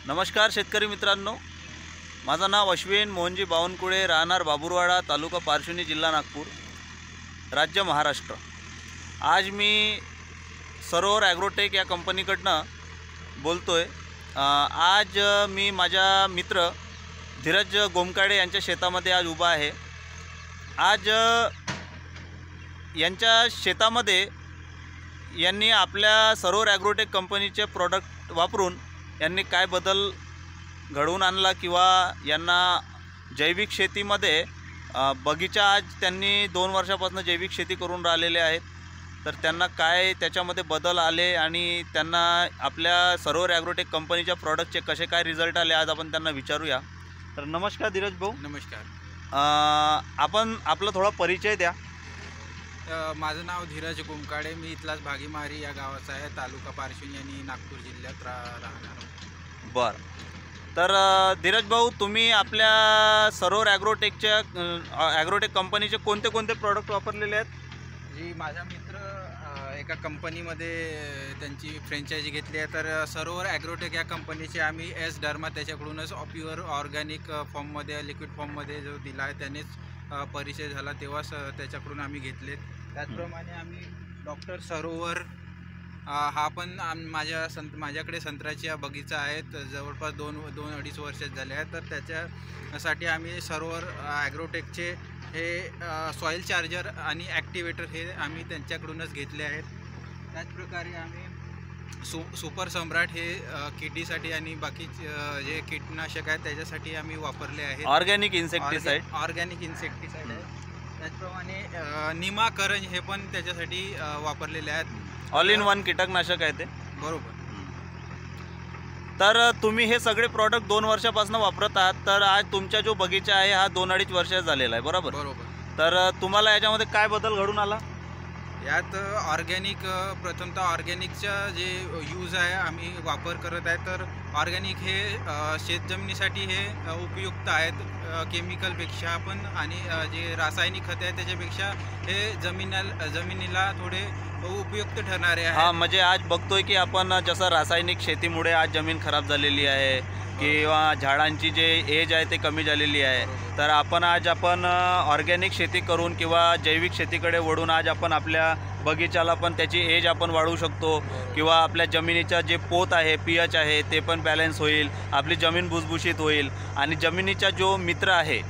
नमस्कार शेतकरी मित्रांनो, माझं नाव अश्विन मोहनजी बावनकुळे, राहणार बाबुरवाडा, तालुका पारशिवनी, जिल्हा नागपूर, राज्य महाराष्ट्र। आज मी सरोवर ॲग्रोटेक या कंपनीकडनं बोलतोय। आज मी माझ्या मित्र धीरज गोमकाडे यांच्या शेतामध्ये आज उभा आहे। आज यांच्या शेतामध्ये यांनी आपल्या सरोवर ॲग्रोटेक कंपनीचे प्रोडक्ट वापरून यांनी काय बदल घडवून आणला किंवा यांना जैविक शेतीमध्ये बगीचा आज त्यांनी 2 वर्षापासून जैविक शेती करून राहिलेले आहेत, तर त्यांना काय त्याच्यामध्ये बदल आले आणि त्यांना आपल्या सरोवर ॲग्रोटेक कंपनीच्या प्रॉडक्टचे कसे काय रिझल्ट आले आज आपण त्यांना विचारूया। तर नमस्कार धीरज भाऊ। नमस्कार। आपण आपला थोडा परिचय द्या। माझं नाव धीरज गोमकाडे, मी इथलाच भागीमारी या गावाचा आहे, तालुका पारशिवनी आणि नागपूर जिल्ह्यात राहणार। बरं, तर धीरज भाऊ, तुम्ही आपल्या सरोवर ॲग्रोटेक कंपनीचे कोणते कोणते प्रॉडक्ट वापरलेले आहेत? जी माझा मित्र एका कंपनीमध्ये त्यांची फ्रँचायझी घेतली आहे, तर सरोवर ॲग्रोटेक या कंपनीचे आम्ही एस डर्मा त्याच्याकडूनच प्युअर ऑर्गॅनिक फॉर्ममध्ये, लिक्विड फॉर्ममध्ये जो दिला आहे त्यानेच परिचय झाला, तेव्हाच त्याच्याकडून आम्ही घेतलेत। त्याचप्रमाणे आम्ही डॉक्टर सरोवर हा पण माझ्याकडे संत्र्याच्या बगीचा आहेत, जवळपास 2-2.5 वर्ष झाले आहेत, तर त्याच्यासाठी आम्ही सरोवर ॲग्रोटेकचे हे सॉईल चार्जर आणि ॲक्टिवेटर हे आम्ही त्यांच्याकडूनच घेतले आहेत। त्याचप्रकारे आम्ही सुपर सम्राट हे किडीसाठी आणि बाकी जे कीटनाशक आहेत त्याच्यासाठी आम्ही वापरले आहेत। ऑर्गॅनिक इन्सेक्टिसाइड आहे। त्याचप्रमाणे निमाकरंज हे पण त्याच्यासाठी वापरलेले आहेत। ऑल इन वन कीटकनाशक आहे ते, बरोबर। तर तुम्ही हे सगळे प्रॉडक्ट 2 वर्षापासून वापरत आहात, तर आज तुमचा जो बगीचा आहे हा 2-2.5 वर्ष झालेला आहे, बरोबर? तर तुम्हाला याच्यामध्ये काय बदल घडून आला? यात ऑर्गॅनिक, प्रथमतः ऑर्गॅनिकचा जे यूज आहे आम्ही वापर करत आहे, तर ऑर्गॅनिक हे शेतजमिनीसाठी हे उपयुक्त आहेत केमिकलपेक्षा पण, आणि जे रासायनिक खते आहे त्याच्यापेक्षा हे जमिनीला थोडे उपयुक्त ठरणारे आहे। हां, म्हणजे आज बघतोय की आपण जसं रासायनिक शेतीमुळे आज जमीन खराब झालेली आहे किंवा झाडांची जे एज आहे ते कमी झालेली आहे, तर आपण ऑर्गॅनिक शेती करून किंवा जैविक शेतीकडे वळून आज आपण आपल्या बगीचाला पण त्याची एज आपण वाढवू शकतो किंवा आपल्या जमिनीचा जे पोत आहे, पीएच आहे ते पण बॅलन्स होईल, आपली जमीन भुसभुशीत होईल आणि जमिनीचा जो मित्र आहे